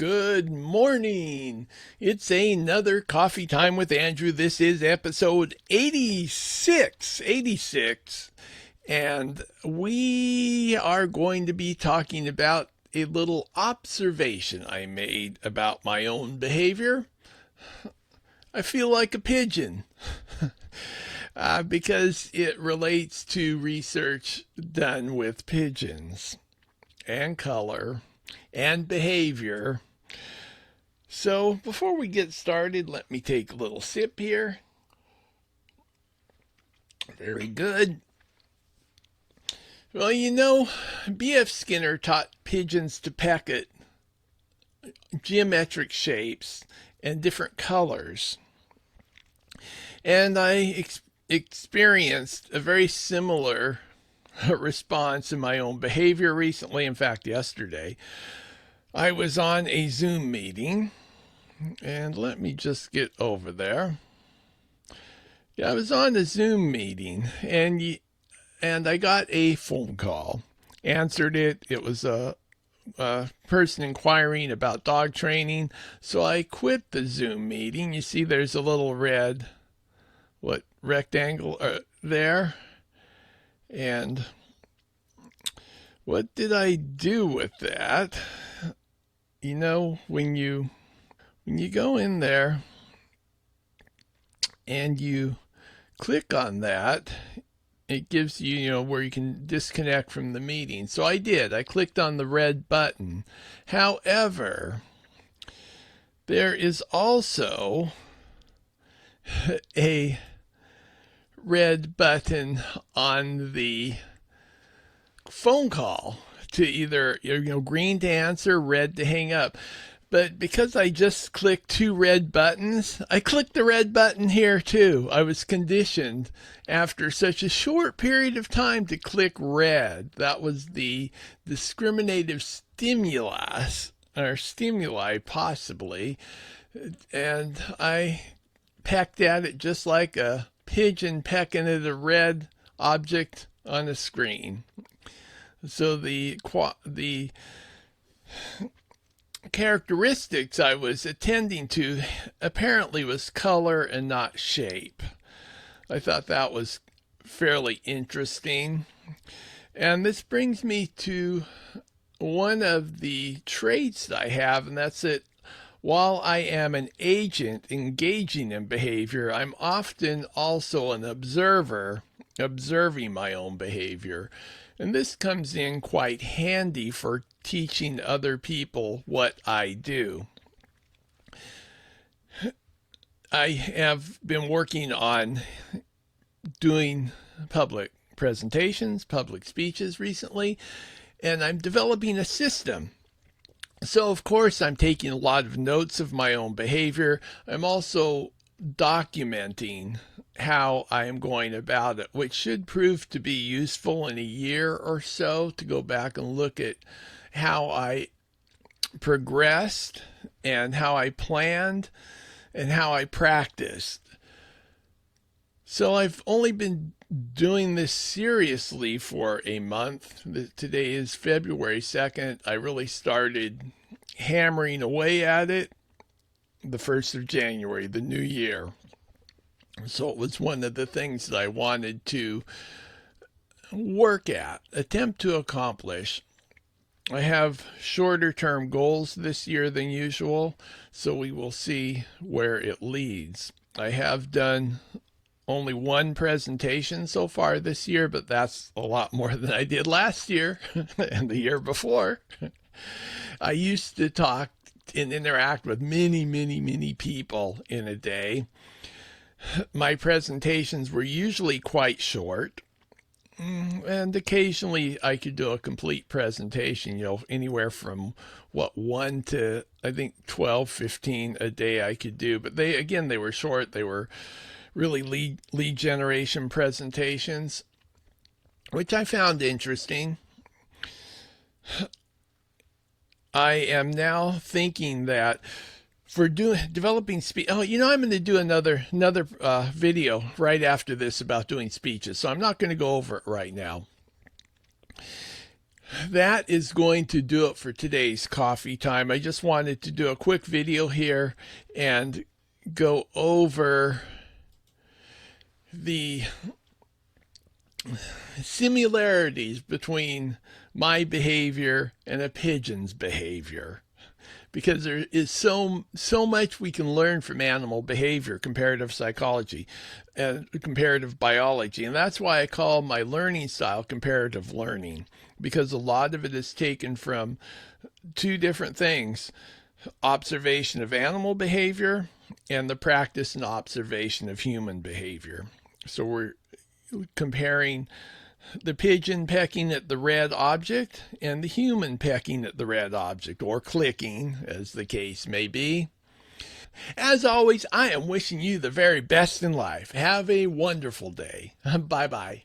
Good morning. It's another coffee time with Andrew. This is episode 86, and we are going to be talking about a little observation I made about my own behavior. I feel like a pigeon because it relates to research done with pigeons and color and behavior. So before we get started, let me take a little sip here. Very good. Well, B.F. Skinner taught pigeons to peck at geometric shapes and different colors. And I experienced a very similar response in my own behavior recently. In fact, yesterday, I was on a Zoom meeting, and let me just get over there. Yeah, I was on a Zoom meeting, and I got a phone call. Answered it. It was a person inquiring about dog training. So I quit the Zoom meeting. You see, there's a little red, rectangle there. And what did I do with that? When you go in there and you click on that, it gives you, where you can disconnect from the meeting. So I did. I clicked on the red button. However, there is also a red button on the phone call to either green to answer, red to hang up. But because I just clicked two red buttons, I clicked the red button here too. I was conditioned after such a short period of time to click red. That was the discriminative stimulus or stimuli possibly. And I pecked at it just like a pigeon pecking at a red object on a screen. So the characteristics I was attending to apparently was color and not shape. I thought that was fairly interesting. And this brings me to one of the traits that I have, and that's that while I am an agent engaging in behavior, I'm often also an observer, observing my own behavior. And this comes in quite handy for teaching other people what I do. I have been working on doing public presentations, public speeches recently, and I'm developing a system. So, of course, I'm taking a lot of notes of my own behavior. I'm also documenting how I am going about it, which should prove to be useful in a year or so to go back and look at how I progressed and how I planned and how I practiced. So I've only been doing this seriously for a month. Today is February 2nd. I really started hammering away at it the 1st of January, the new year. So it was one of the things that I wanted to work at, attempt to accomplish. I have shorter term goals this year than usual, so we will see where it leads. I have done only one presentation so far this year, but that's a lot more than I did last year and the year before. I used to talk and interact with many people in a day. My presentations were usually quite short, and occasionally I could do a complete presentation, anywhere from 1 to I think 12, 15 a day I could do. But they were short. They were really lead generation presentations, which I found interesting. I am now thinking that for developing speech. I'm going to do another video right after this about doing speeches, so I'm not going to go over it right now. that is going to do it for today's coffee time. I just wanted to do a quick video here and go over the similarities between my behavior and a pigeon's behavior, because there is so much we can learn from animal behavior, comparative psychology and comparative biology. And that's why I call my learning style comparative learning, because a lot of it is taken from two different things: observation of animal behavior and the practice and observation of human behavior. So we're comparing the pigeon pecking at the red object and the human pecking at the red object, or clicking, as the case may be. As always, I am wishing you the very best in life. Have a wonderful day. Bye bye.